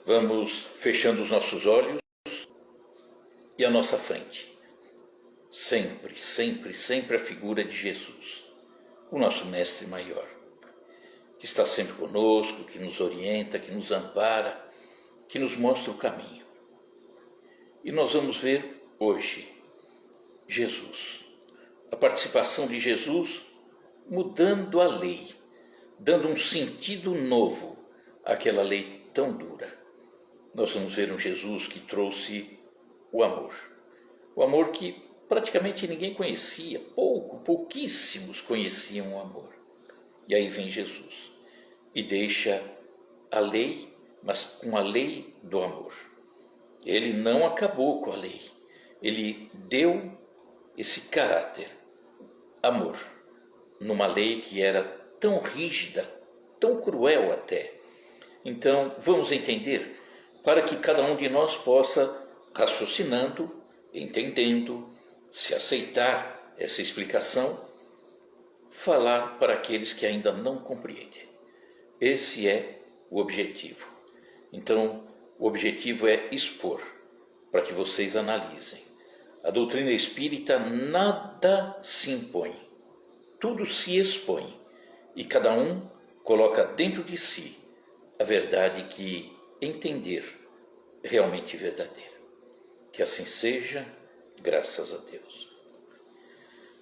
vamos fechando os nossos olhos e a nossa frente. Sempre, sempre, sempre a figura de Jesus, o nosso mestre maior, que está sempre conosco, que nos orienta, que nos ampara, que nos mostra o caminho. E nós vamos ver hoje Jesus, a participação de Jesus mudando a lei, dando um sentido novo àquela lei tão dura. Nós vamos ver um Jesus que trouxe o amor que praticamente ninguém conhecia, pouquíssimos conheciam o amor. E aí vem Jesus e deixa a lei, mas com a lei do amor. Ele não acabou com a lei, ele deu esse caráter, amor, numa lei que era tão rígida, tão cruel até. Então, vamos entender, para que cada um de nós possa, raciocinando, entendendo, se aceitar essa explicação, falar para aqueles que ainda não compreendem. Esse é o objetivo. Então, o objetivo é expor, para que vocês analisem. A doutrina espírita nada se impõe, tudo se expõe, e cada um coloca dentro de si a verdade que entender realmente verdadeira. Que assim seja, graças a Deus.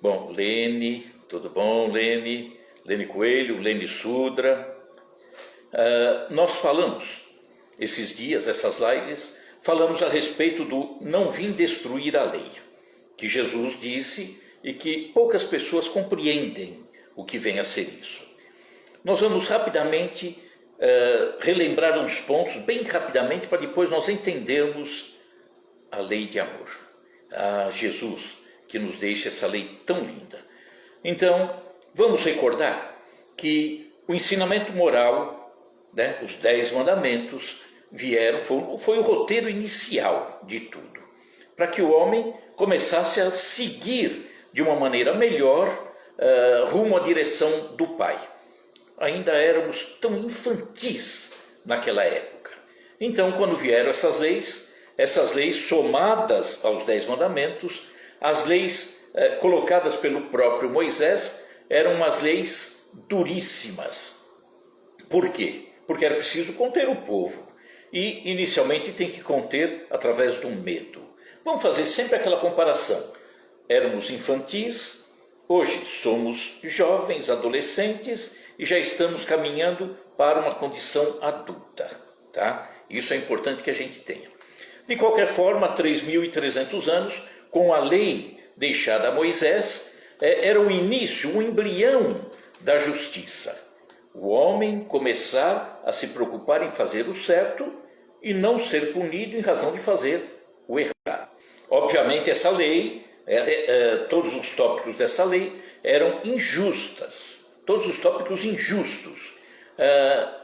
Bom, Lene, tudo bom, Lene? Lene Coelho, Lene Sudra. Nós falamos, esses dias, essas lives, falamos a respeito do não vim destruir a lei, que Jesus disse e que poucas pessoas compreendem o que vem a ser isso. Nós vamos rapidamente relembrar uns pontos, bem rapidamente, para depois nós entendermos a lei de amor, a Jesus que nos deixa essa lei tão linda. Então, vamos recordar que o ensinamento moral, né, os 10 mandamentos, foi o roteiro inicial de tudo, para que o homem começasse a seguir de uma maneira melhor rumo à direção do Pai. Ainda éramos tão infantis naquela época. Então, quando vieram essas leis somadas aos 10 mandamentos, as leis colocadas pelo próprio Moisés eram umas leis duríssimas. Por quê? Porque era preciso conter o povo. E, inicialmente, tem que conter através do medo. Vamos fazer sempre aquela comparação. Éramos infantis, hoje somos jovens, adolescentes, e já estamos caminhando para uma condição adulta. Tá? Isso é importante que a gente tenha. De qualquer forma, 3.300 anos, com a lei deixada a Moisés, era o início, o embrião da justiça. O homem começar a se preocupar em fazer o certo e não ser punido em razão de fazer o errado. Obviamente, essa lei, todos os tópicos dessa lei eram injustas, todos os tópicos injustos.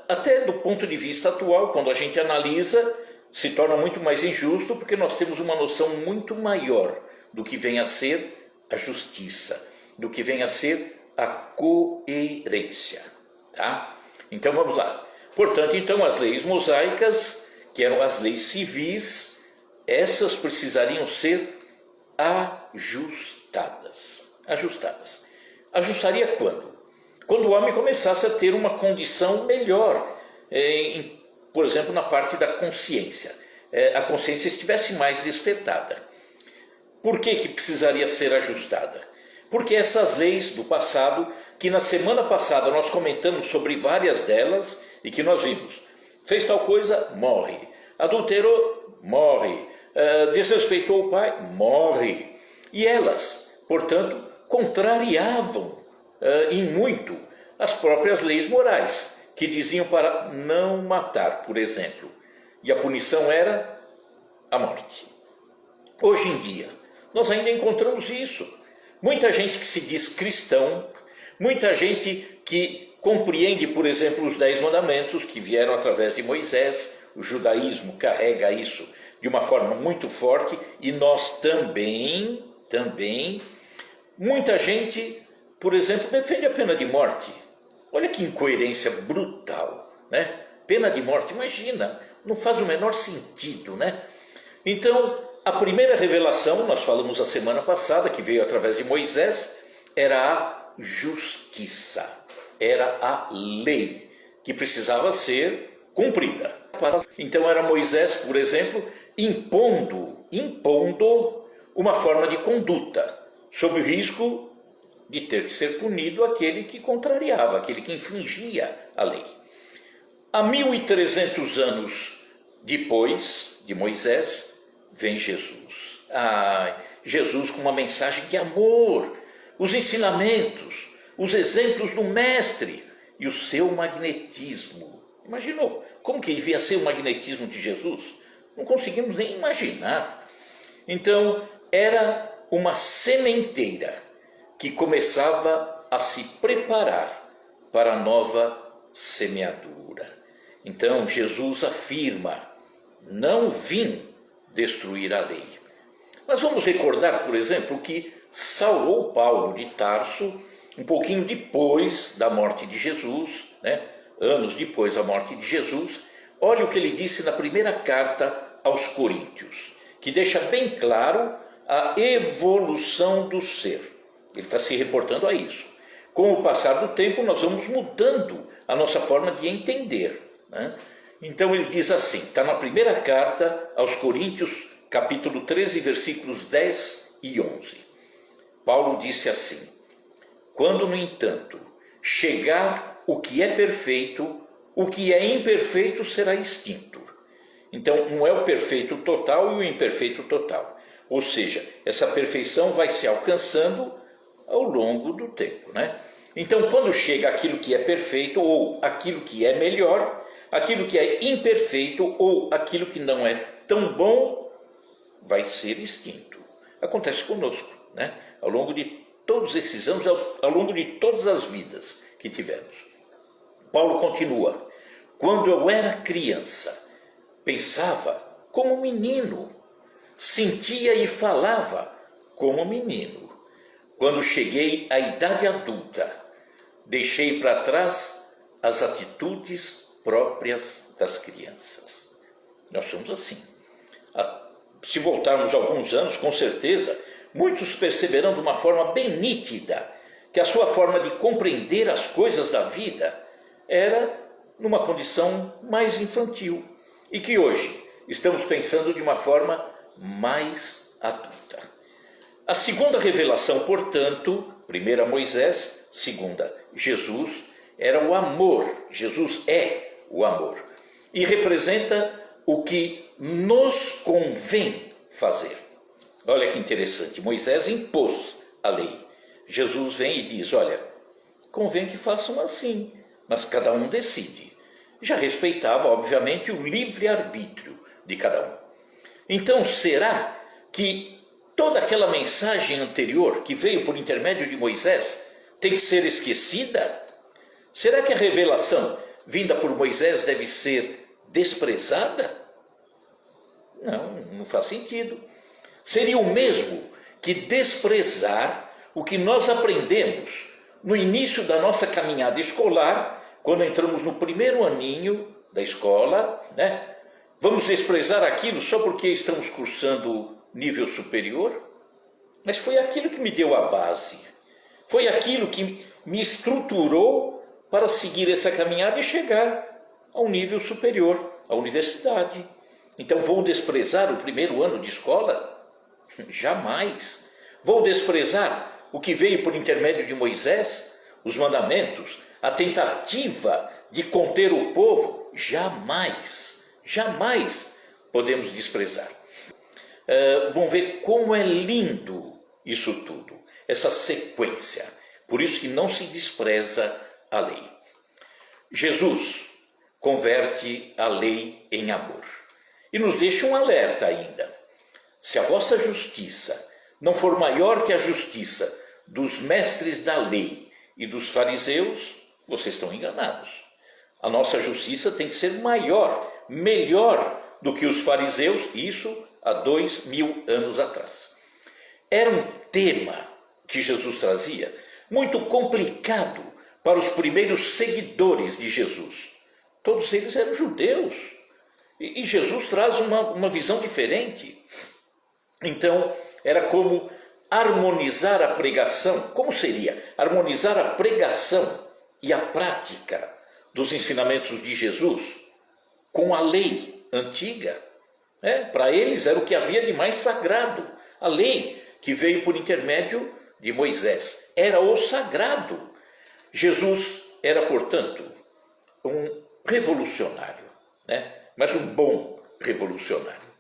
Até do ponto de vista atual, quando a gente analisa, se torna muito mais injusto, porque nós temos uma noção muito maior do que vem a ser a justiça, do que vem a ser a coerência. Tá? Então vamos lá. Portanto, então, as leis mosaicas, que eram as leis civis, essas precisariam ser ajustadas. Ajustaria quando? Quando o homem começasse a ter uma condição melhor, por exemplo, na parte da consciência. A consciência estivesse mais despertada. Por que precisaria ser ajustada? Porque essas leis do passado, que na semana passada nós comentamos sobre várias delas, e que nós vimos, fez tal coisa, morre. Adulterou, morre. Desrespeitou o pai, morre. E elas, portanto, contrariavam em muito as próprias leis morais, que diziam para não matar, por exemplo. E a punição era a morte. Hoje em dia, nós ainda encontramos isso. Muita gente que se diz cristão, muita gente que compreende, por exemplo, os 10 mandamentos que vieram através de Moisés. O judaísmo carrega isso de uma forma muito forte, e nós também, muita gente, por exemplo, defende a pena de morte. Olha que incoerência brutal, né? Pena de morte, imagina, Não faz o menor sentido, né? Então, a primeira revelação, nós falamos a semana passada, que veio através de Moisés, era a justiça, era a lei, que precisava ser cumprida. Então era Moisés, por exemplo, impondo uma forma de conduta, sob o risco de ter que ser punido aquele que contrariava, aquele que infringia a lei. Há 1300 anos depois de Moisés, vem Jesus. Jesus com uma mensagem de amor, os ensinamentos, os exemplos do mestre e o seu magnetismo. Imaginou como que devia ser o magnetismo de Jesus? Não conseguimos nem imaginar. Então, era uma sementeira que começava a se preparar para a nova semeadura. Então, Jesus afirma: não vim destruir a lei. Nós vamos recordar, por exemplo, que Saulo ou Paulo de Tarso, um pouquinho depois da morte de Jesus, né? Anos depois da morte de Jesus, olha o que ele disse na primeira carta aos Coríntios, que deixa bem claro a evolução do ser. Ele está se reportando a isso. Com o passar do tempo, nós vamos mudando a nossa forma de entender, né? Então ele diz assim, está na primeira carta aos Coríntios, capítulo 13, versículos 10 e 11. Paulo disse assim: quando, no entanto, chegar o que é perfeito, o que é imperfeito será extinto. Então, não é o perfeito total e o imperfeito total. Ou seja, essa perfeição vai se alcançando ao longo do tempo, né? Então, quando chega aquilo que é perfeito, ou aquilo que é melhor, aquilo que é imperfeito, ou aquilo que não é tão bom, vai ser extinto. Acontece conosco, né? Ao longo de todos esses anos, ao longo de todas as vidas que tivemos. Paulo continua: quando eu era criança, pensava como menino, sentia e falava como menino. Quando cheguei à idade adulta, deixei para trás as atitudes próprias das crianças. Nós somos assim. Se voltarmos alguns anos, com certeza, muitos perceberão de uma forma bem nítida que a sua forma de compreender as coisas da vida era numa condição mais infantil e que hoje estamos pensando de uma forma mais adulta. A segunda revelação, portanto, primeira Moisés, segunda Jesus, era o amor. Jesus é o amor e representa o que nos convém fazer. Olha que interessante, Moisés impôs a lei. Jesus vem e diz: olha, convém que façam assim, mas cada um decide. Já respeitava, obviamente, o livre-arbítrio de cada um. Então, será que toda aquela mensagem anterior que veio por intermédio de Moisés tem que ser esquecida? Será que a revelação vinda por Moisés deve ser desprezada? Não faz sentido. Seria o mesmo que desprezar o que nós aprendemos no início da nossa caminhada escolar, quando entramos no primeiro aninho da escola, né? Vamos desprezar aquilo só porque estamos cursando nível superior? Mas foi aquilo que me deu a base, foi aquilo que me estruturou para seguir essa caminhada e chegar ao nível superior, à universidade. Então vou desprezar o primeiro ano de escola? Jamais. Vou desprezar o que veio por intermédio de Moisés, os mandamentos, a tentativa de conter o povo? Jamais, jamais podemos desprezar. Vão ver como é lindo isso tudo, essa sequência. Por isso que não se despreza a lei. Jesus converte a lei em amor e nos deixa um alerta ainda. Se a vossa justiça não for maior que a justiça dos mestres da lei e dos fariseus, vocês estão enganados. A nossa justiça tem que ser maior, melhor do que os fariseus, isso há 2000 anos atrás. Era um tema que Jesus trazia muito complicado para os primeiros seguidores de Jesus. Todos eles eram judeus. E Jesus traz uma visão diferente. Então, era como harmonizar a pregação. Como seria? Harmonizar a pregação e a prática dos ensinamentos de Jesus com a lei antiga. Para eles era o que havia de mais sagrado. A lei que veio por intermédio de Moisés era o sagrado. Jesus era, portanto, um revolucionário, mas um bom revolucionário.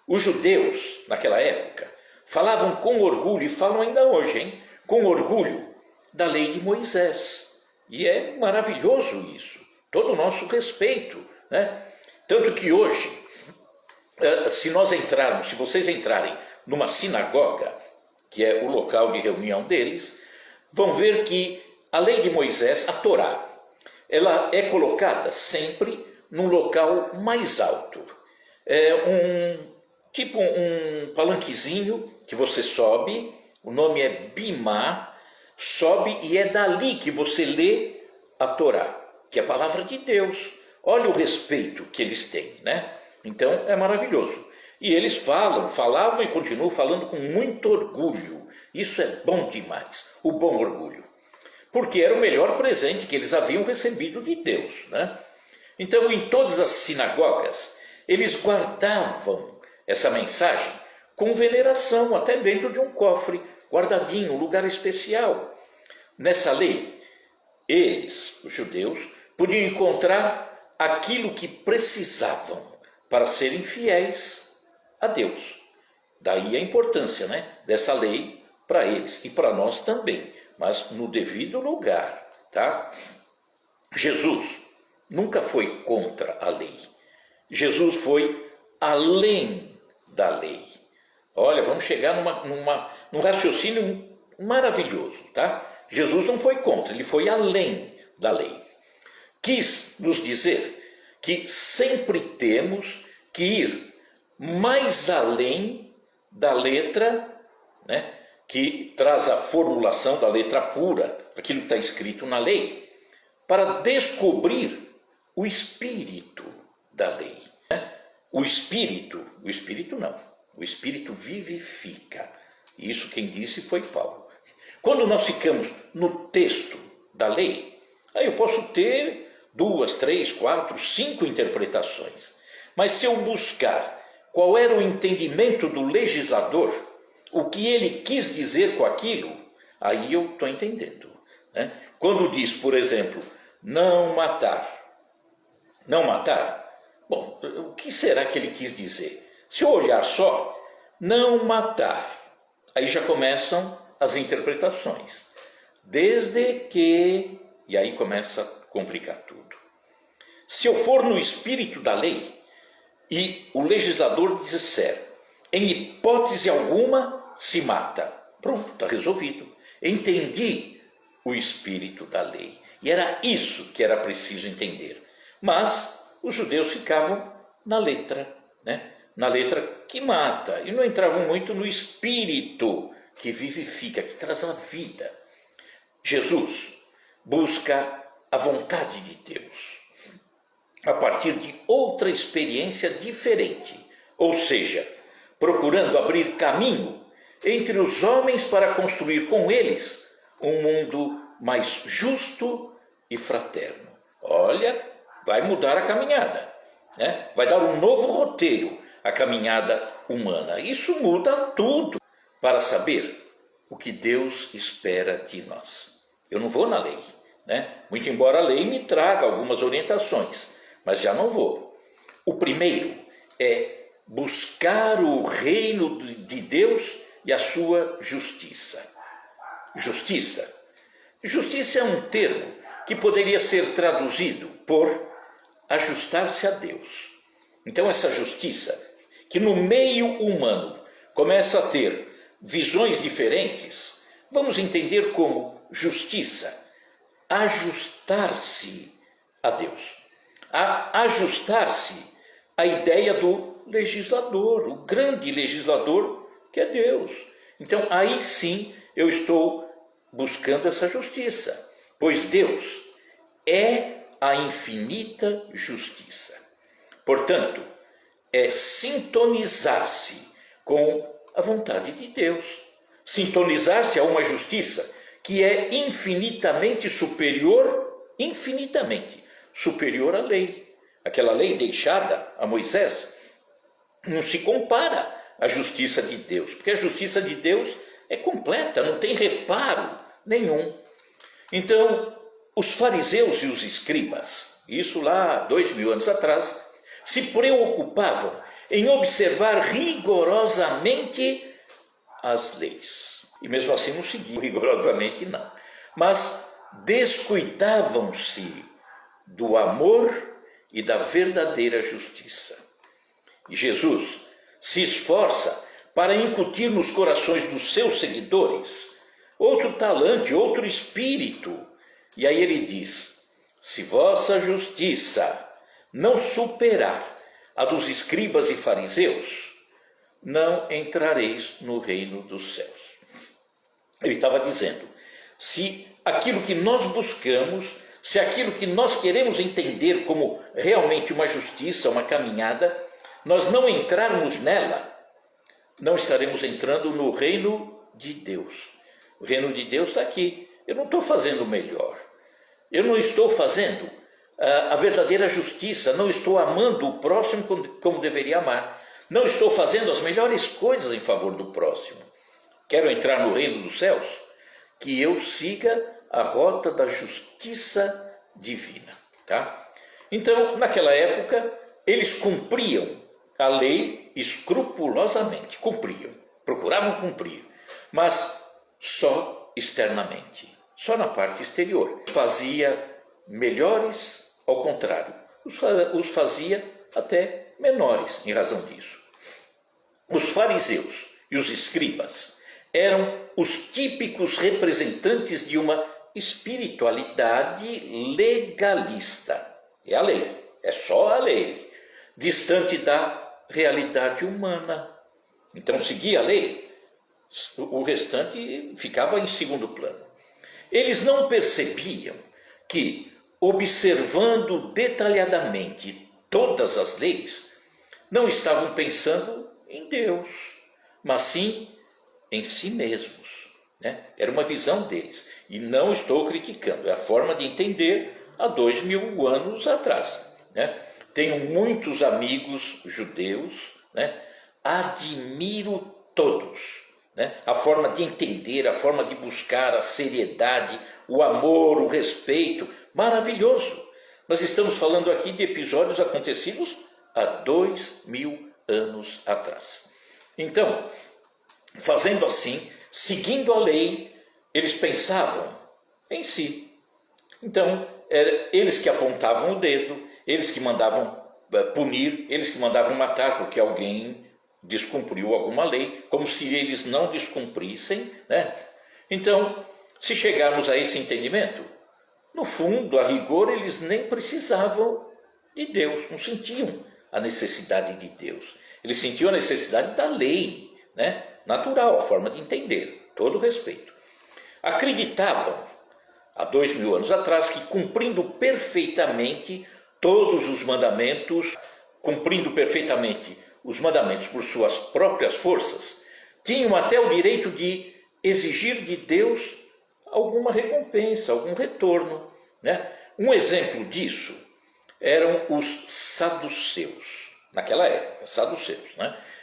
Os judeus, naquela época, falavam com orgulho, e falam ainda hoje, com orgulho, da lei de Moisés. E é maravilhoso isso, todo o nosso respeito. Tanto que hoje, se vocês entrarem numa sinagoga, que é o local de reunião deles, vão ver que a lei de Moisés, a Torá, ela é colocada sempre num local mais alto. É um palanquezinho que você sobe, o nome é Bimá, sobe e é dali que você lê a Torá, que é a palavra de Deus. Olha o respeito que eles têm, Então é maravilhoso. E eles falavam e continuam falando com muito orgulho. Isso é bom demais, o bom orgulho. Porque era o melhor presente que eles haviam recebido de Deus. Então, em todas as sinagogas, eles guardavam essa mensagem com veneração, até dentro de um cofre, guardadinho, um lugar especial. Nessa lei, eles, os judeus, podiam encontrar aquilo que precisavam para serem fiéis a Deus. Daí a importância dessa lei para eles e para nós também, mas no devido lugar. Jesus nunca foi contra a lei. Jesus foi além da lei. Olha, vamos chegar num raciocínio maravilhoso. Jesus não foi contra, ele foi além da lei. Quis nos dizer que sempre temos que ir mais além da letra, que traz a formulação da letra pura, aquilo que está escrito na lei, para descobrir o espírito da lei. O espírito não, o espírito vivifica. Isso quem disse foi Paulo. Quando nós ficamos no texto da lei, aí eu posso ter 2, 3, 4, 5 interpretações. Mas se eu buscar qual era o entendimento do legislador, o que ele quis dizer com aquilo, aí eu estou entendendo. Quando diz, por exemplo, não matar. Não matar? Bom, o que será que ele quis dizer? Se eu olhar só, não matar, aí já começam as interpretações. Desde que... E aí começa a complicar tudo. Se eu for no espírito da lei e o legislador disser, em hipótese alguma, se mata. Pronto, está resolvido. Entendi o espírito da lei. E era isso que era preciso entender. Mas os judeus ficavam na letra, na letra que mata. E não entravam muito no espírito que vivifica, que traz a vida. Jesus busca a vontade de Deus a partir de outra experiência diferente. Ou seja, procurando abrir caminho entre os homens para construir com eles um mundo mais justo e fraterno. Olha, vai mudar a caminhada, vai dar um novo roteiro à caminhada humana. Isso muda tudo para saber o que Deus espera de nós. Eu não vou na lei, muito embora a lei me traga algumas orientações, mas já não vou. O primeiro é buscar o reino de Deus e a sua justiça. Justiça. Justiça é um termo que poderia ser traduzido por ajustar-se a Deus. Então essa justiça, que no meio humano começa a ter visões diferentes, vamos entender como justiça, ajustar-se a Deus. Ajustar-se à ideia do legislador, o grande legislador que é Deus. Então aí sim eu estou buscando essa justiça, pois Deus é a infinita justiça. Portanto, é sintonizar-se com a vontade de Deus. Sintonizar-se a uma justiça que é infinitamente superior à lei. Aquela lei deixada a Moisés não se compara à justiça de Deus, porque a justiça de Deus é completa, não tem reparo nenhum. Então, os fariseus e os escribas, isso lá 2000 anos atrás, se preocupavam em observar rigorosamente as leis. E mesmo assim não seguiam rigorosamente, não. Mas descuidavam-se do amor e da verdadeira justiça. E Jesus se esforça para incutir nos corações dos seus seguidores outro talante, outro espírito. E aí ele diz: se vossa justiça não superar a dos escribas e fariseus, não entrareis no reino dos céus. Ele estava dizendo, se aquilo que nós buscamos, se aquilo que nós queremos entender como realmente uma justiça, uma caminhada, nós não entrarmos nela, não estaremos entrando no reino de Deus. O reino de Deus está aqui. Eu não estou fazendo melhor. Eu não estou fazendo a verdadeira justiça. Não estou amando o próximo como deveria amar. Não estou fazendo as melhores coisas em favor do próximo. Quero entrar no reino dos céus? Que eu siga a rota da justiça divina. Tá? Então, naquela época, eles cumpriam a lei escrupulosamente. Cumpriam, procuravam cumprir, mas só externamente, só na parte exterior. Fazia melhores, ao contrário, os fazia até menores em razão disso. Os fariseus e os escribas eram os típicos representantes de uma espiritualidade legalista. É a lei, é só a lei, distante da realidade humana. Então, seguia a lei, o restante ficava em segundo plano. Eles não percebiam que, observando detalhadamente todas as leis, não estavam pensando em Deus, mas sim em si mesmos. Era uma visão deles. E não estou criticando, é a forma de entender há 2000 anos atrás. Tenho muitos amigos judeus, admiro todos. A forma de entender, a forma de buscar a seriedade, o amor, o respeito, maravilhoso. Nós estamos falando aqui de episódios acontecidos há 2000 anos atrás. Então, fazendo assim, seguindo a lei, eles pensavam em si. Então, eles que apontavam o dedo, eles que mandavam punir, eles que mandavam matar porque alguém descumpriu alguma lei, como se eles não descumprissem. Então, se chegarmos a esse entendimento, no fundo, a rigor, eles nem precisavam de Deus, não sentiam a necessidade de Deus. Eles sentiam a necessidade da lei, natural, a forma de entender, todo respeito. Acreditavam, há 2000 anos atrás, que cumprindo perfeitamente todos os mandamentos, cumprindo perfeitamente os mandamentos por suas próprias forças, tinham até o direito de exigir de Deus alguma recompensa, algum retorno. Um exemplo disso eram os saduceus. Naquela época, saduceus.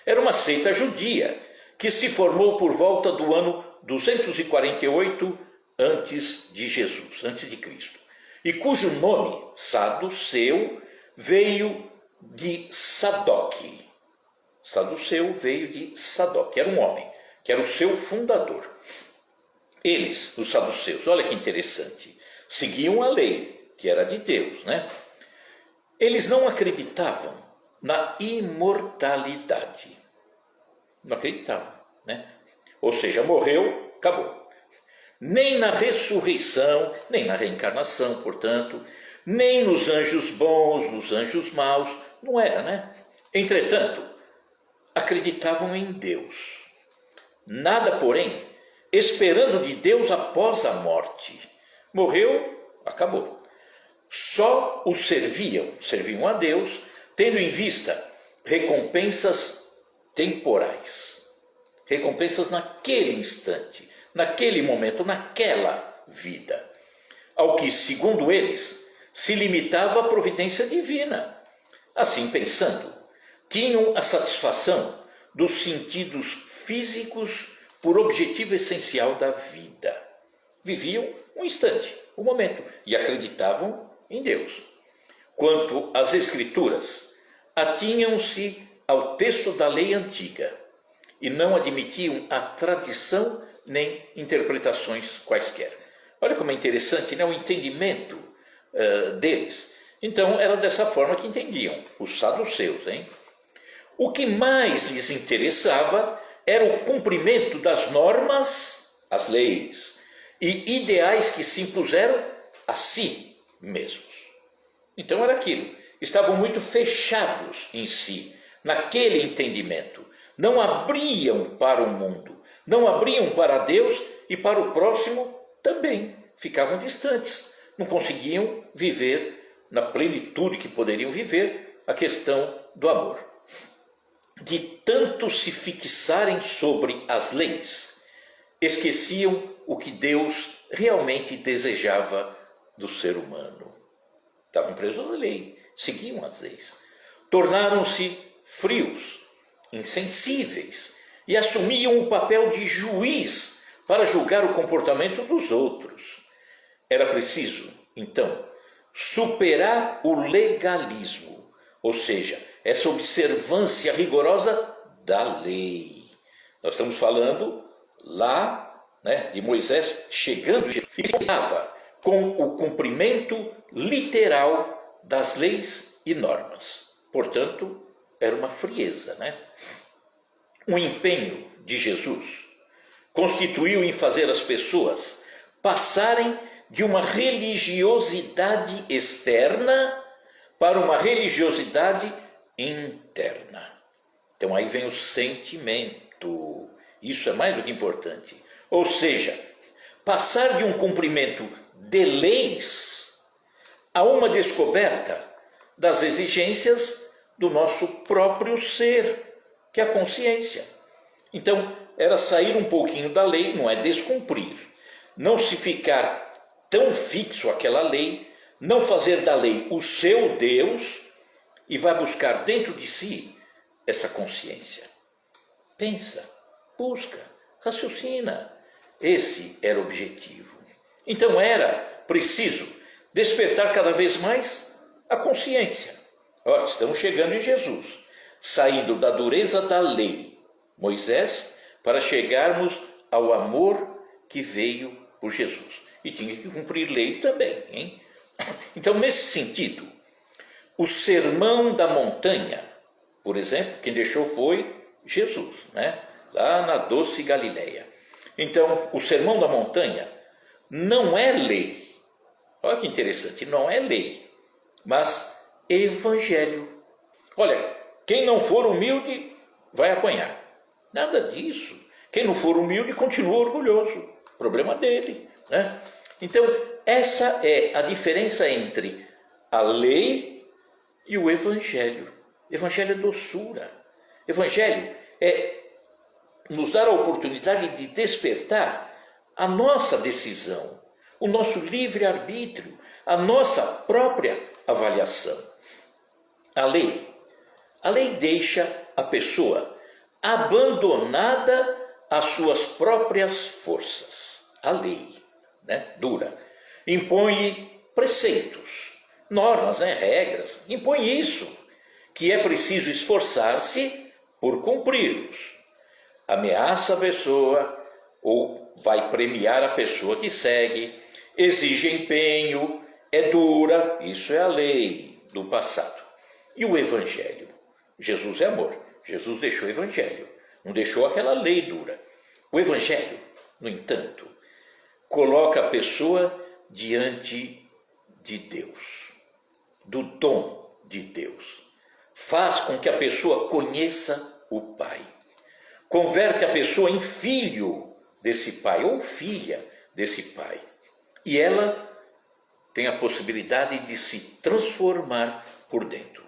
Era uma seita judia que se formou por volta do ano 248 antes de Jesus, antes de Cristo, e cujo nome, saduceu, veio de Sadoc. Saduceu veio de Sadoc, era um homem, que era o seu fundador. Eles, os saduceus, olha que interessante, seguiam a lei, que era de Deus, Eles não acreditavam na imortalidade. Não acreditavam, Ou seja, morreu, acabou. Nem na ressurreição, nem na reencarnação, portanto, nem nos anjos bons, nos anjos maus, não era, Entretanto, acreditavam em Deus. Nada, porém, esperando de Deus após a morte. Morreu, acabou. Só o serviam a Deus tendo em vista recompensas temporais, recompensas naquele instante, naquele momento, naquela vida, ao que, segundo eles, se limitava a providência divina. Assim pensando, tinham a satisfação dos sentidos físicos por objetivo essencial da vida. Viviam um instante, um momento, e acreditavam em Deus. Quanto às Escrituras, atinham-se ao texto da lei antiga e não admitiam a tradição nem interpretações quaisquer. Olha como é interessante, né? O entendimento deles. Então, era dessa forma que entendiam, os saduceus, hein? O que mais lhes interessava era o cumprimento das normas, as leis, e ideais que se impuseram a si mesmos. Então era aquilo, estavam muito fechados em si, naquele entendimento. Não abriam para o mundo, não abriam para Deus e para o próximo também. Ficavam distantes, não conseguiam viver na plenitude que poderiam viver a questão do amor. De tanto se fixarem sobre as leis, esqueciam o que Deus realmente desejava do ser humano. Estavam presos à lei, seguiam as leis. Tornaram-se frios, insensíveis e assumiam o papel de juiz para julgar o comportamento dos outros. Era preciso, então, superar o legalismo, ou seja, essa observância rigorosa da lei. Nós estamos falando lá, né, de Moisés chegando e estava com o cumprimento literal das leis e normas. Portanto, era uma frieza, né? O empenho de Jesus constituiu em fazer as pessoas passarem de uma religiosidade externa para uma religiosidade interna. Então aí vem o sentimento. Isso é mais do que importante. Ou seja, passar de um cumprimento de leis a uma descoberta das exigências do nosso próprio ser, que é a consciência. Então, era sair um pouquinho da lei, não é descumprir, não se ficar tão fixo àquela lei, não fazer da lei o seu Deus e vai buscar dentro de si essa consciência. Pensa, busca, raciocina. Esse era o objetivo. Então era preciso despertar cada vez mais a consciência. Olha, estamos chegando em Jesus, saindo da dureza da lei, Moisés, para chegarmos ao amor que veio por Jesus. E tinha que cumprir lei também, hein? Então, nesse sentido, o Sermão da Montanha, por exemplo, quem deixou foi Jesus, né? Lá na doce Galileia. Então, o Sermão da Montanha não é lei. Olha que interessante, não é lei, mas evangelho. Olha, quem não for humilde vai apanhar. Nada disso. Quem não for humilde continua orgulhoso. Problema dele, né? Então, essa é a diferença entre a lei e o evangelho. Evangelho é doçura. Evangelho é nos dar a oportunidade de despertar a nossa decisão, o nosso livre-arbítrio, a nossa própria avaliação. A lei deixa a pessoa abandonada às suas próprias forças. A lei, né, dura, impõe preceitos, normas, né, regras, impõe isso, que é preciso esforçar-se por cumpri-los. Ameaça a pessoa ou vai premiar a pessoa que segue, exige empenho, é dura, isso é a lei do passado. E o evangelho? Jesus é amor, Jesus deixou o evangelho, não deixou aquela lei dura. O evangelho, no entanto, coloca a pessoa diante de Deus, do dom de Deus. Faz com que a pessoa conheça o Pai. Converte a pessoa em filho desse Pai, ou filha desse Pai. E ela tem a possibilidade de se transformar por dentro.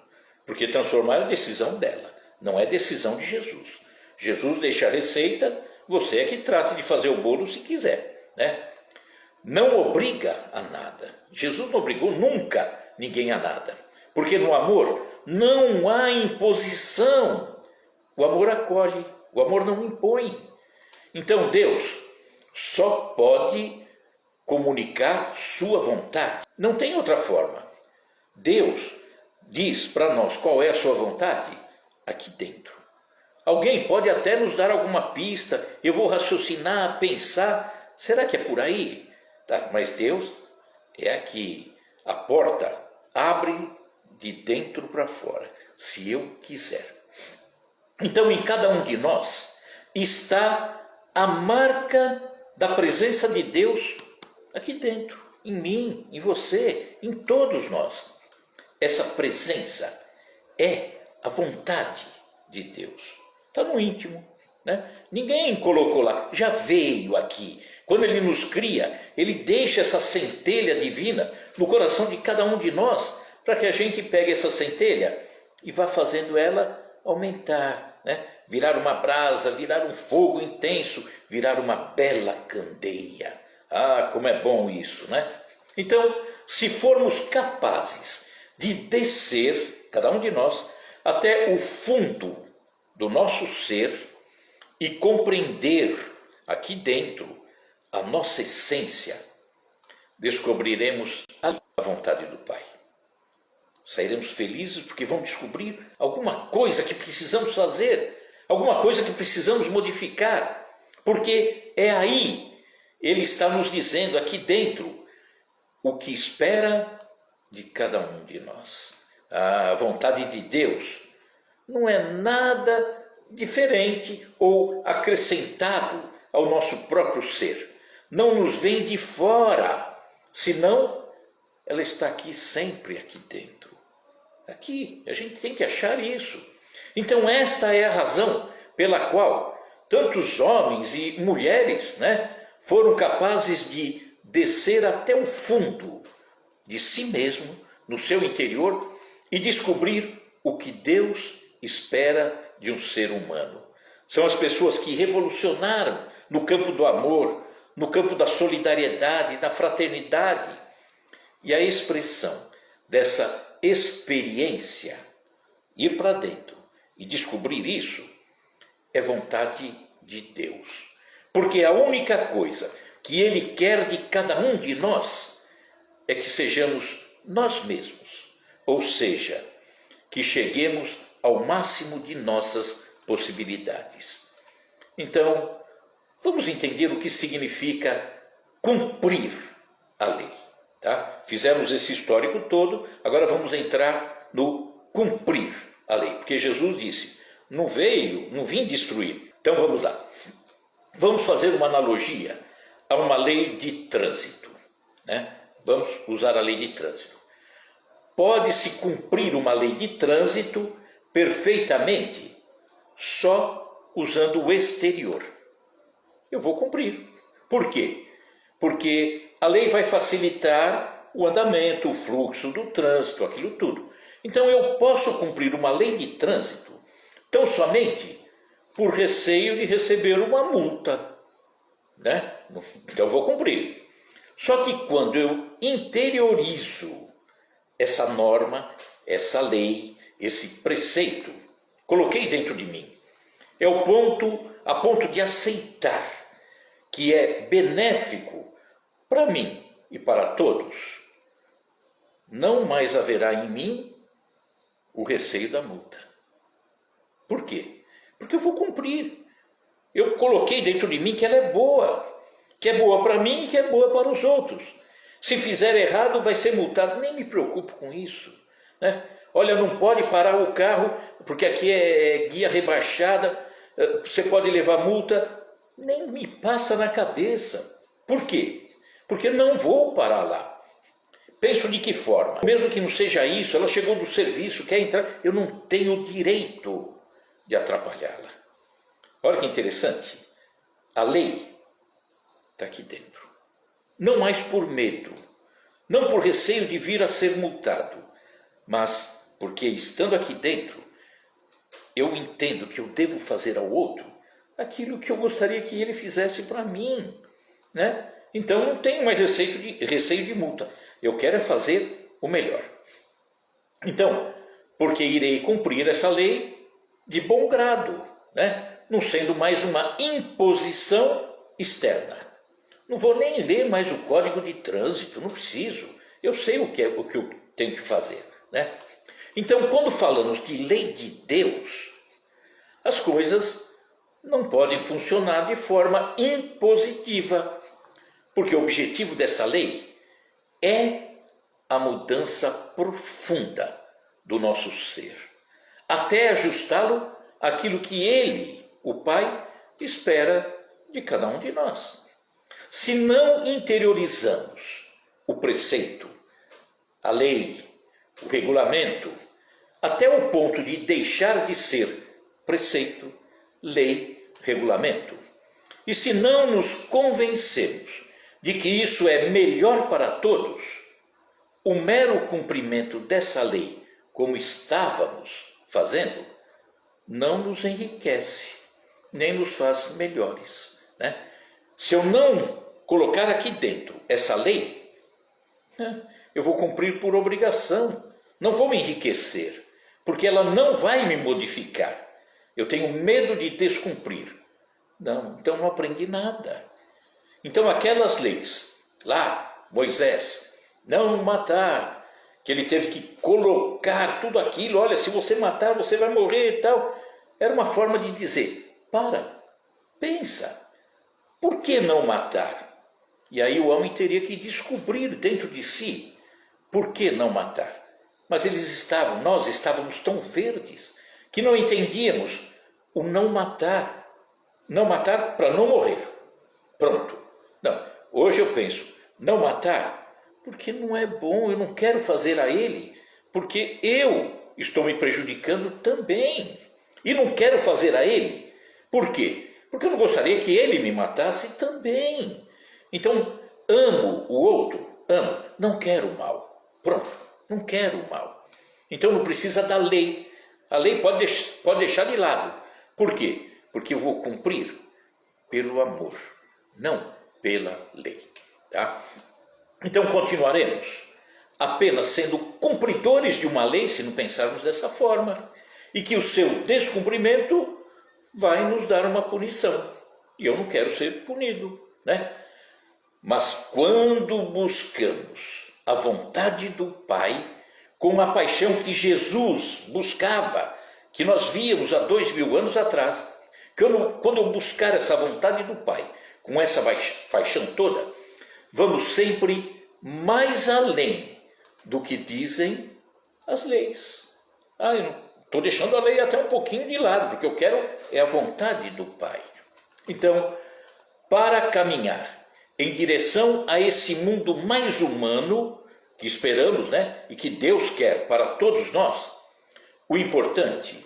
porque transformar é decisão dela, não é decisão de Jesus. Jesus deixa a receita, você é que trata de fazer o bolo se quiser, né? Não obriga a nada. Jesus não obrigou nunca ninguém a nada, porque no amor não há imposição. O amor acolhe, o amor não impõe. Então Deus só pode comunicar sua vontade. Não tem outra forma. Deus diz para nós qual é a sua vontade aqui dentro. Alguém pode até nos dar alguma pista, eu vou raciocinar, pensar, será que é por aí? Tá, mas Deus é aqui. A porta abre de dentro para fora, se eu quiser. Então em cada um de nós está a marca da presença de Deus aqui dentro, em mim, em você, em todos nós. Essa presença é a vontade de Deus. Está no íntimo, né? Ninguém colocou lá, já veio aqui. Quando Ele nos cria, Ele deixa essa centelha divina no coração de cada um de nós, para que a gente pegue essa centelha e vá fazendo ela aumentar, né? Virar uma brasa, virar um fogo intenso, virar uma bela candeia. Ah, como é bom isso, né? Então, se formos capazes de descer, cada um de nós, até o fundo do nosso ser e compreender aqui dentro a nossa essência, descobriremos a vontade do Pai. Sairemos felizes porque vamos descobrir alguma coisa que precisamos fazer, alguma coisa que precisamos modificar, porque é aí, Ele está nos dizendo aqui dentro o que espera de cada um de nós. A vontade de Deus não é nada diferente ou acrescentado ao nosso próprio ser. Não nos vem de fora, senão ela está aqui sempre, aqui dentro. Aqui, a gente tem que achar isso. Então esta é a razão pela qual tantos homens e mulheres, né, foram capazes de descer até o fundo de si mesmo, no seu interior, e descobrir o que Deus espera de um ser humano. São as pessoas que revolucionaram no campo do amor, no campo da solidariedade, da fraternidade. E a expressão dessa experiência, ir para dentro e descobrir isso, é vontade de Deus. Porque a única coisa que Ele quer de cada um de nós é que sejamos nós mesmos, ou seja, que cheguemos ao máximo de nossas possibilidades. Então, vamos entender o que significa cumprir a lei. Tá? Fizemos esse histórico todo, agora vamos entrar no cumprir a lei, porque Jesus disse, não vim destruir. Então vamos lá. Vamos fazer uma analogia a uma lei de trânsito, né? Vamos usar a lei de trânsito. Pode-se cumprir uma lei de trânsito perfeitamente só usando o exterior. Eu vou cumprir. Por quê? Porque a lei vai facilitar o andamento, o fluxo do trânsito, aquilo tudo. Então eu posso cumprir uma lei de trânsito tão somente por receio de receber uma multa, né? Então eu vou cumprir. Só que quando eu interiorizo essa norma, essa lei, esse preceito, coloquei dentro de mim, é o ponto, a ponto de aceitar que é benéfico para mim e para todos, não mais haverá em mim o receio da multa. Por quê? Porque eu vou cumprir. Eu coloquei dentro de mim que ela é boa, que é boa para mim e que é boa para os outros. Se fizer errado, vai ser multado. Nem me preocupo com isso, né? Olha, não pode parar o carro, porque aqui é guia rebaixada, você pode levar multa. Nem me passa na cabeça. Por quê? Porque não vou parar lá. Penso de que forma? Mesmo que não seja isso, ela chegou do serviço, quer entrar, eu não tenho direito de atrapalhá-la. Olha que interessante. A lei está aqui dentro. Não mais por medo, não por receio de vir a ser multado, mas porque estando aqui dentro, eu entendo que eu devo fazer ao outro aquilo que eu gostaria que ele fizesse para mim, né? Então não tenho mais receio de multa. Eu quero é fazer o melhor. Então, porque irei cumprir essa lei de bom grado, né? Não sendo mais uma imposição externa. Não vou nem ler mais o Código de Trânsito, não preciso. Eu sei o que eu tenho que fazer, né? Então, quando falamos de lei de Deus, as coisas não podem funcionar de forma impositiva, porque o objetivo dessa lei é a mudança profunda do nosso ser, até ajustá-lo àquilo que Ele, o Pai, espera de cada um de nós. Se não interiorizamos o preceito, a lei, o regulamento, até o ponto de deixar de ser preceito, lei, regulamento, e se não nos convencemos de que isso é melhor para todos, o mero cumprimento dessa lei, como estávamos fazendo, não nos enriquece, nem nos faz melhores, né? Se eu não colocar aqui dentro essa lei, eu vou cumprir por obrigação, não vou me enriquecer, porque ela não vai me modificar. Eu tenho medo de descumprir. Não, então não aprendi nada. Então aquelas leis, lá, Moisés, não matar, que ele teve que colocar tudo aquilo, olha, se você matar, você vai morrer e tal. Era uma forma de dizer, pensa, por que não matar? E aí o homem teria que descobrir dentro de si, por que não matar? Mas nós estávamos tão verdes, que não entendíamos o não matar. Não matar para não morrer. Pronto. Não, hoje eu penso, não matar, porque não é bom, eu não quero fazer a ele, porque eu estou me prejudicando também. E não quero fazer a ele. Por quê? Porque eu não gostaria que ele me matasse também. Então, amo o outro, não quero o mal. Pronto, não quero o mal. Então não precisa da lei. A lei pode deixar de lado. Por quê? Porque eu vou cumprir pelo amor, não pela lei. Tá? Então continuaremos apenas sendo cumpridores de uma lei, se não pensarmos dessa forma, e que o seu descumprimento vai nos dar uma punição. E eu não quero ser punido, né? Mas quando buscamos a vontade do Pai, com a paixão que Jesus buscava, que nós víamos há 2000 anos atrás, quando eu buscar essa vontade do Pai, com essa paixão toda, vamos sempre mais além do que dizem as leis. Eu não estou deixando a lei até um pouquinho de lado, porque eu quero é a vontade do Pai. Então, para caminhar em direção a esse mundo mais humano que esperamos, né, e que Deus quer para todos nós, o importante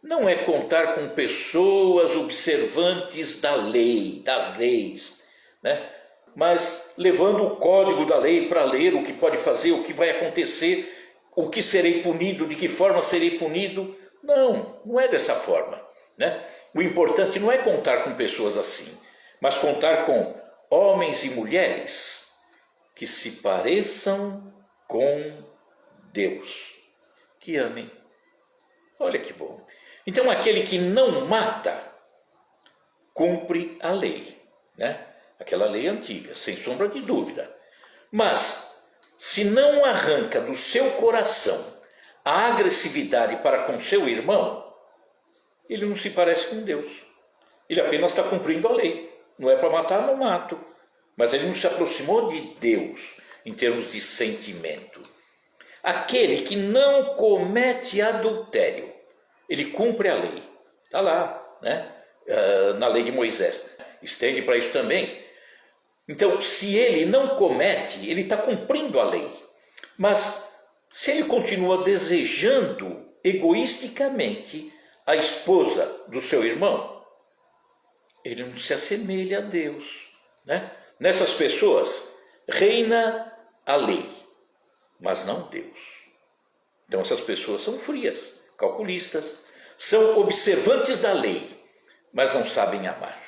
não é contar com pessoas observantes da lei, das leis, né, mas levando o código da lei para ler o que pode fazer, o que vai acontecer, o que serei punido, de que forma serei punido. Não é dessa forma, né? O importante não é contar com pessoas assim, mas contar com homens e mulheres que se pareçam com Deus, que amem. Olha que bom. Então aquele que não mata, cumpre a lei, né? Aquela lei antiga, sem sombra de dúvida. Mas, se não arranca do seu coração a agressividade para com seu irmão, ele não se parece com Deus. Ele apenas está cumprindo a lei. Não é para matar, não mato. Mas ele não se aproximou de Deus em termos de sentimento. Aquele que não comete adultério, ele cumpre a lei. Está lá, né? Na lei de Moisés. Estende para isso também. Então, se ele não comete, ele está cumprindo a lei. Mas, se ele continua desejando egoisticamente a esposa do seu irmão, ele não se assemelha a Deus, né? Nessas pessoas reina a lei, mas não Deus. Então essas pessoas são frias, calculistas, são observantes da lei, mas não sabem amar.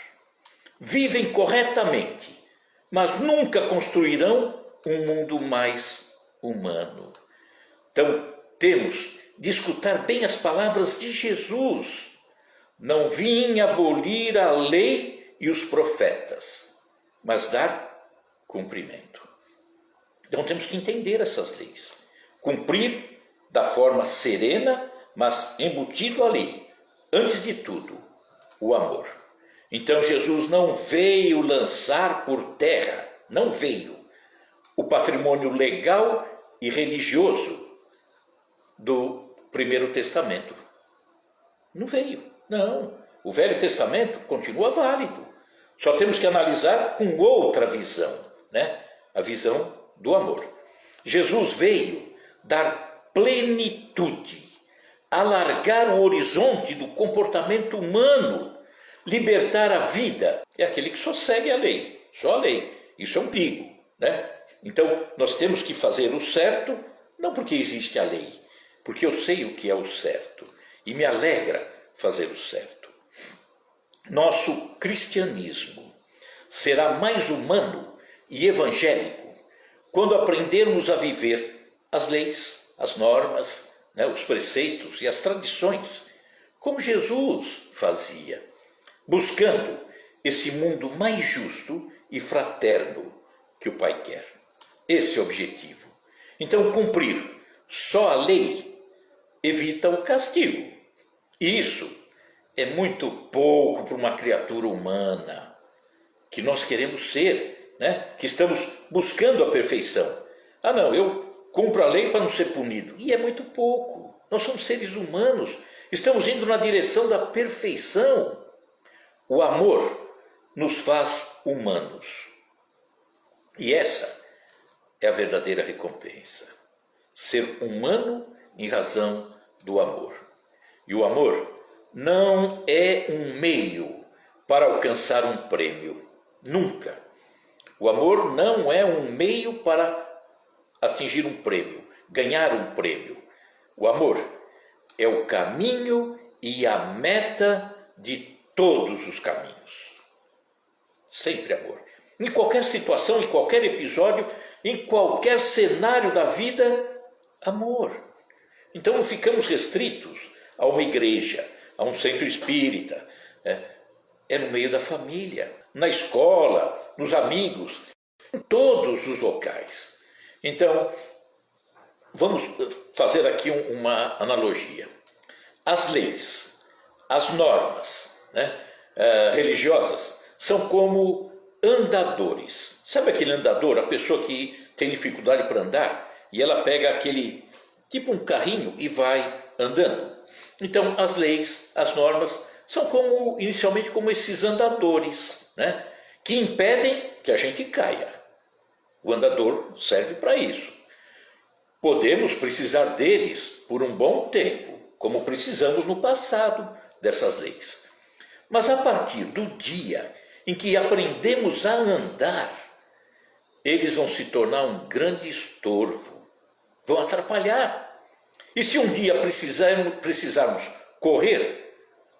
Vivem corretamente, mas nunca construirão um mundo mais humano. Então temos de escutar bem as palavras de Jesus. Não vim abolir a lei e os profetas, mas dar cumprimento. Então temos que entender essas leis. Cumprir da forma serena, mas embutido ali, antes de tudo, o amor. Então Jesus não veio lançar por terra, não veio, o patrimônio legal e religioso do Primeiro Testamento. Não veio, não. O Velho Testamento continua válido. Só temos que analisar com outra visão, né? A visão do amor. Jesus veio dar plenitude, alargar o horizonte do comportamento humano, libertar a vida. É aquele que só segue a lei, só a lei. Isso é um perigo, né? Então nós temos que fazer o certo, não porque existe a lei, porque eu sei o que é o certo e me alegra fazer o certo. Nosso cristianismo será mais humano e evangélico quando aprendermos a viver as leis, as normas, né, os preceitos e as tradições, como Jesus fazia, buscando esse mundo mais justo e fraterno que o Pai quer. Esse é o objetivo. Então, cumprir só a lei evita o castigo. E isso é muito pouco para uma criatura humana que nós queremos ser, né? Que estamos buscando a perfeição. Ah, não, eu cumpro a lei para não ser punido. E é muito pouco. Nós somos seres humanos, estamos indo na direção da perfeição. O amor nos faz humanos. E essa é a verdadeira recompensa. Ser humano em razão do amor. E o amor não é um meio para alcançar um prêmio. Nunca. O amor não é um meio para atingir um prêmio, ganhar um prêmio. O amor é o caminho e a meta de todos os caminhos. Sempre amor. Em qualquer situação, em qualquer episódio, em qualquer cenário da vida, amor. Então não ficamos restritos a uma igreja, a um centro espírita. É no meio da família, na escola, nos amigos, em todos os locais. Então, vamos fazer aqui uma analogia. As leis, as normas, né, religiosas são como andadores. Sabe aquele andador, a pessoa que tem dificuldade para andar e ela pega aquele, tipo um carrinho e vai andando? Então, as leis, as normas são inicialmente como esses andadores, né, que impedem que a gente caia. O andador serve para isso. Podemos precisar deles por um bom tempo, como precisamos no passado dessas leis. Mas a partir do dia em que aprendemos a andar, eles vão se tornar um grande estorvo, vão atrapalhar. E se um dia precisarmos correr,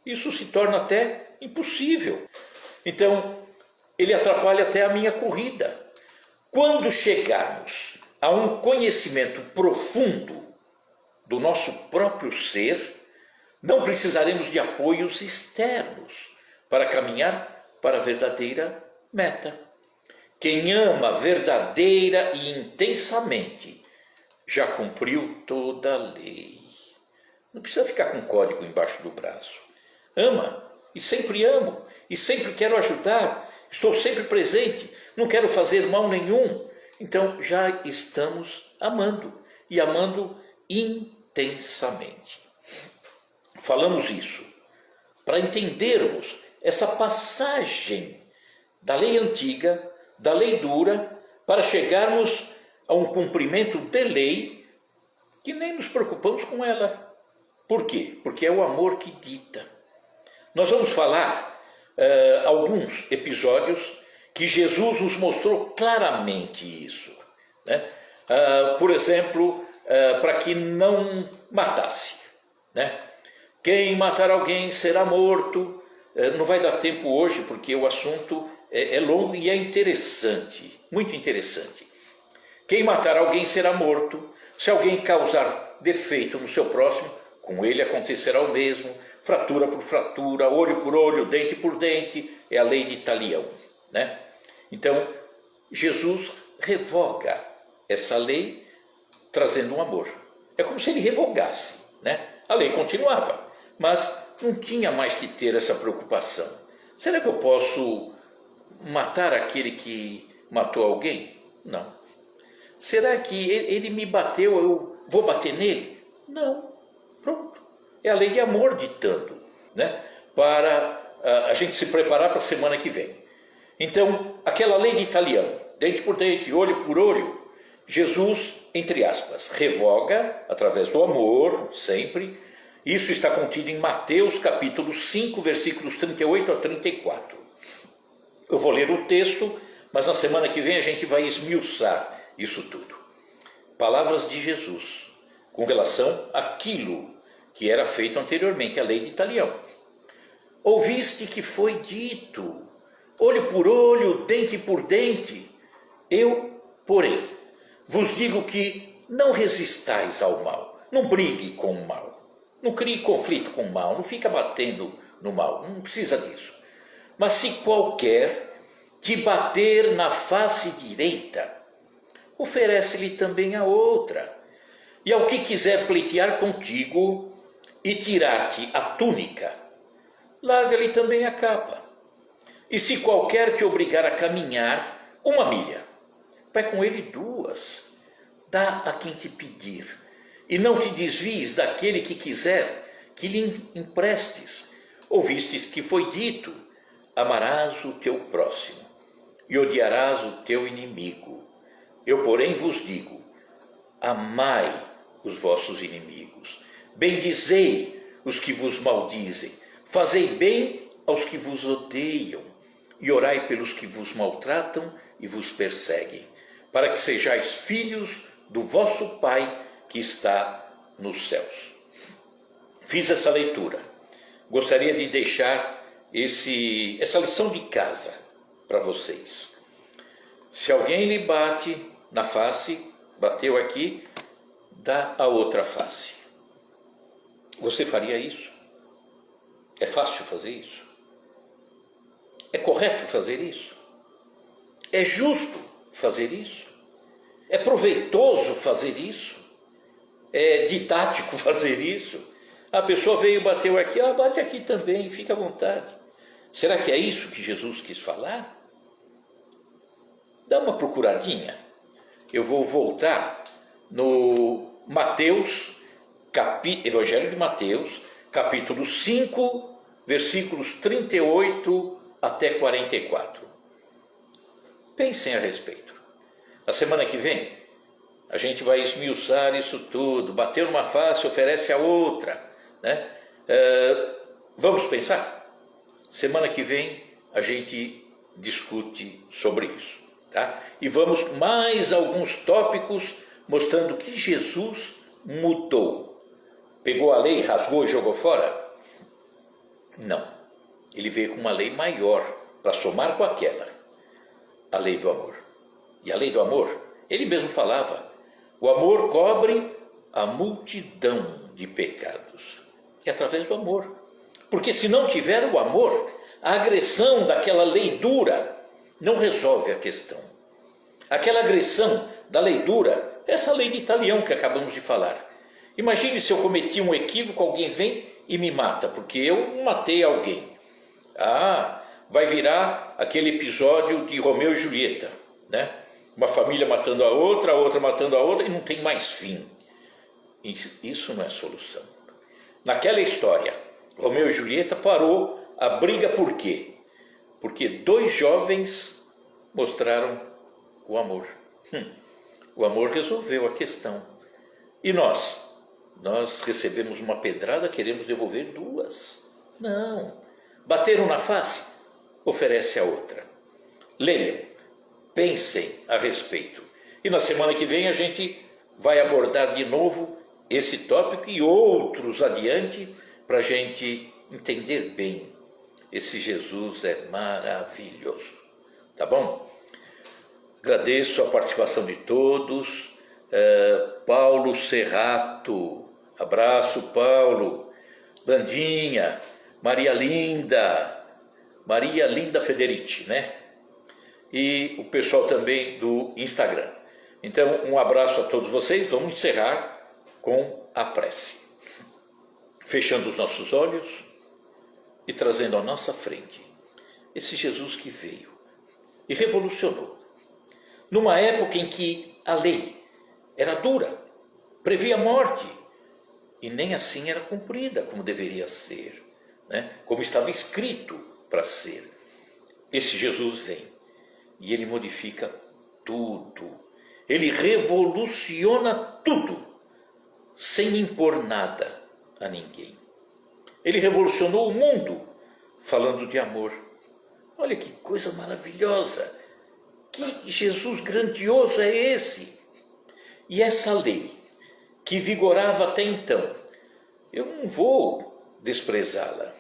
isso se torna até impossível. Então, ele atrapalha até a minha corrida. Quando chegarmos a um conhecimento profundo do nosso próprio ser, não precisaremos de apoios externos para caminhar para a verdadeira meta. Quem ama verdadeira e intensamente já cumpriu toda a lei. Não precisa ficar com código embaixo do braço. Ama, e sempre amo, e sempre quero ajudar, estou sempre presente, não quero fazer mal nenhum. Então já estamos amando, e amando intensamente. Falamos isso para entendermos essa passagem da lei antiga, da lei dura, para chegarmos a um cumprimento de lei que nem nos preocupamos com ela. Por quê? Porque é o amor que dita. Nós vamos falar alguns episódios que Jesus nos mostrou claramente isso, né? Por exemplo, para que não matasse, né? Quem matar alguém será morto. Não vai dar tempo hoje, porque o assunto é longo e é interessante, muito interessante. Quem matar alguém será morto. Se alguém causar defeito no seu próximo, com ele acontecerá o mesmo. Fratura por fratura, olho por olho, dente por dente, é a lei de Talião, né? Então, Jesus revoga essa lei trazendo um amor. É como se ele revogasse, né? A lei continuava, mas não tinha mais que ter essa preocupação. Será que eu posso matar aquele que matou alguém? Não. Será que ele me bateu, eu vou bater nele? Não. Pronto. É a lei de amor ditando, né? Para a gente se preparar para a semana que vem. Então, aquela lei de Talião, dente por dente, olho por olho, Jesus, entre aspas, revoga através do amor, sempre. Isso está contido em Mateus capítulo 5, versículos 38 a 34. Eu vou ler o texto, mas na semana que vem a gente vai esmiuçar isso tudo. Palavras de Jesus com relação àquilo que era feito anteriormente, a lei de Talião. Ouviste que foi dito, olho por olho, dente por dente. Eu, porém, vos digo que não resistais ao mal, não brigue com o mal, não crie conflito com o mal, não fica batendo no mal, não precisa disso. Mas se qualquer te bater na face direita, oferece-lhe também a outra. E ao que quiser pleitear contigo e tirar-te a túnica, larga-lhe também a capa. E se qualquer te obrigar a caminhar 1 milha, vai com ele 2. Dá a quem te pedir, e não te desvies daquele que quiser que lhe emprestes. Ouvistes que foi dito, amarás o teu próximo e odiarás o teu inimigo. Eu, porém, vos digo, amai os vossos inimigos, bendizei os que vos maldizem, fazei bem aos que vos odeiam, e orai pelos que vos maltratam e vos perseguem, para que sejais filhos do vosso Pai que está nos céus. Fiz essa leitura. Gostaria de deixar essa lição de casa para vocês. Se alguém lhe bate na face, bateu aqui, dá a outra face. Você faria isso? É fácil fazer isso? É correto fazer isso? É justo fazer isso? É proveitoso fazer isso? É didático fazer isso? A pessoa veio e bateu aqui, bate aqui também, fica à vontade. Será que é isso que Jesus quis falar? Dá uma procuradinha. Eu vou voltar no Evangelho de Mateus, capítulo 5, versículos 38 até 44. Pensem a respeito. Na semana que vem, a gente vai esmiuçar isso tudo. Bater uma face oferece a outra, né? Vamos pensar? Semana que vem a gente discute sobre isso, tá? E vamos mais alguns tópicos mostrando que Jesus mudou. Pegou a lei, rasgou e jogou fora? Não. Ele veio com uma lei maior para somar com aquela. A lei do amor. E a lei do amor, ele mesmo falava, o amor cobre a multidão de pecados. É através do amor. Porque se não tiver o amor, a agressão daquela lei dura não resolve a questão. Aquela agressão da lei dura, essa lei de Talião que acabamos de falar. Imagine se eu cometi um equívoco, alguém vem e me mata, porque eu matei alguém. Vai virar aquele episódio de Romeu e Julieta, né? Uma família matando a outra matando a outra, e não tem mais fim. Isso não é solução. Naquela história, Romeu e Julieta parou a briga por quê? Porque 2 jovens mostraram o amor. O amor resolveu a questão. E nós? Nós recebemos uma pedrada, queremos devolver 2. Não. Bateram na face? Oferece a outra. Leiam, pensem a respeito. E na semana que vem a gente vai abordar de novo esse tópico e outros adiante para a gente entender bem. Esse Jesus é maravilhoso, tá bom? Agradeço a participação de todos. Paulo Serrato, abraço Paulo. Landinha, Maria Linda Federici, né? E o pessoal também do Instagram. Então, um abraço a todos vocês. Vamos encerrar com a prece. Fechando os nossos olhos e trazendo à nossa frente esse Jesus que veio e revolucionou. Numa época em que a lei era dura, previa a morte, e nem assim era cumprida como deveria ser, né? Como estava escrito para ser. Esse Jesus vem e ele modifica tudo. Ele revoluciona tudo, sem impor nada a ninguém. Ele revolucionou o mundo falando de amor. Olha que coisa maravilhosa! Que Jesus grandioso é esse? E essa lei que vigorava até então, eu não vou desprezá-la.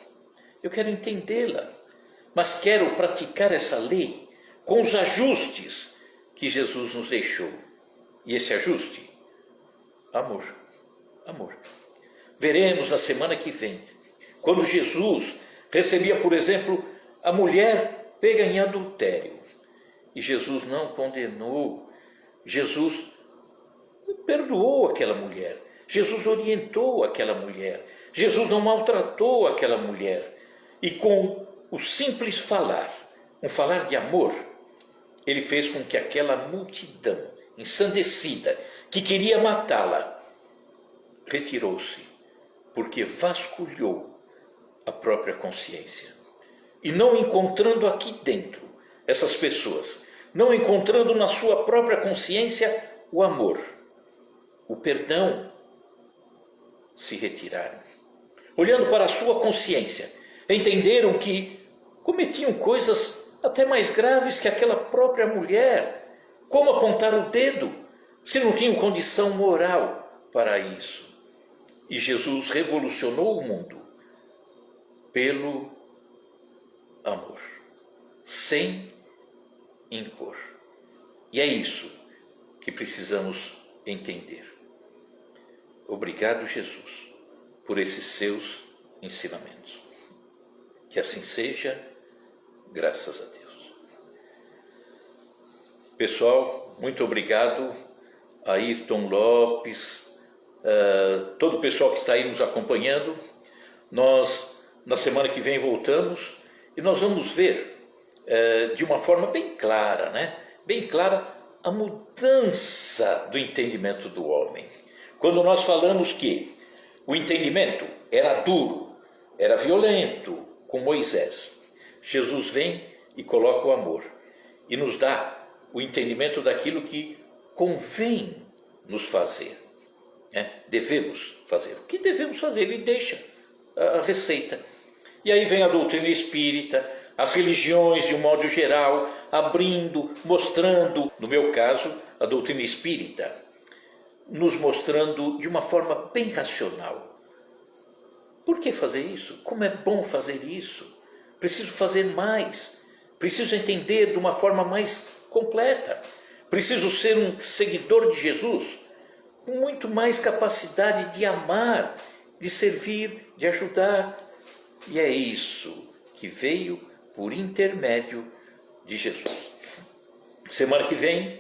Eu quero entendê-la, mas quero praticar essa lei com os ajustes que Jesus nos deixou. E esse ajuste? Amor. Amor. Veremos na semana que vem, quando Jesus recebia, por exemplo, a mulher pega em adultério. E Jesus não condenou. Jesus perdoou aquela mulher. Jesus orientou aquela mulher. Jesus não maltratou aquela mulher. E com o simples falar, um falar de amor, ele fez com que aquela multidão ensandecida, que queria matá-la, retirou-se, porque vasculhou a própria consciência. E não encontrando aqui dentro essas pessoas, não encontrando na sua própria consciência o amor, o perdão, se retiraram. Olhando para a sua consciência, entenderam que cometiam coisas até mais graves que aquela própria mulher. Como apontar o dedo, se não tinham condição moral para isso? E Jesus revolucionou o mundo pelo amor, sem impor. E é isso que precisamos entender. Obrigado, Jesus, por esses seus ensinamentos. Que assim seja, graças a Deus. Pessoal, muito obrigado a Ayrton Lopes, todo o pessoal que está aí nos acompanhando. Nós, na semana que vem, voltamos e nós vamos ver de uma forma bem clara, né? Bem clara, a mudança do entendimento do homem. Quando nós falamos que o entendimento era duro, era violento, com Moisés, Jesus vem e coloca o amor e nos dá o entendimento daquilo que convém nos fazer, né? Devemos fazer. O que devemos fazer? Ele deixa a receita. E aí vem a doutrina espírita, as religiões de um modo geral, abrindo, mostrando, no meu caso, a doutrina espírita, nos mostrando de uma forma bem racional. Por que fazer isso? Como é bom fazer isso? Preciso fazer mais. Preciso entender de uma forma mais completa. Preciso ser um seguidor de Jesus com muito mais capacidade de amar, de servir, de ajudar. E é isso que veio por intermédio de Jesus. Semana que vem,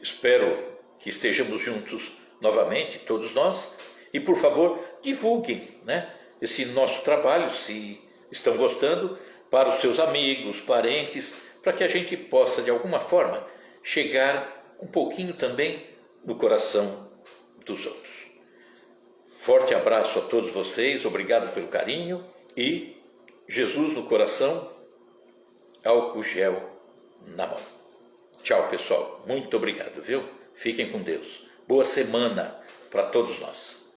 espero que estejamos juntos novamente, todos nós, e por favor, divulguem, né, esse nosso trabalho, se estão gostando, para os seus amigos, parentes, para que a gente possa, de alguma forma, chegar um pouquinho também no coração dos outros. Forte abraço a todos vocês, obrigado pelo carinho e Jesus no coração, álcool gel na mão. Tchau, pessoal. Muito obrigado, viu? Fiquem com Deus. Boa semana para todos nós.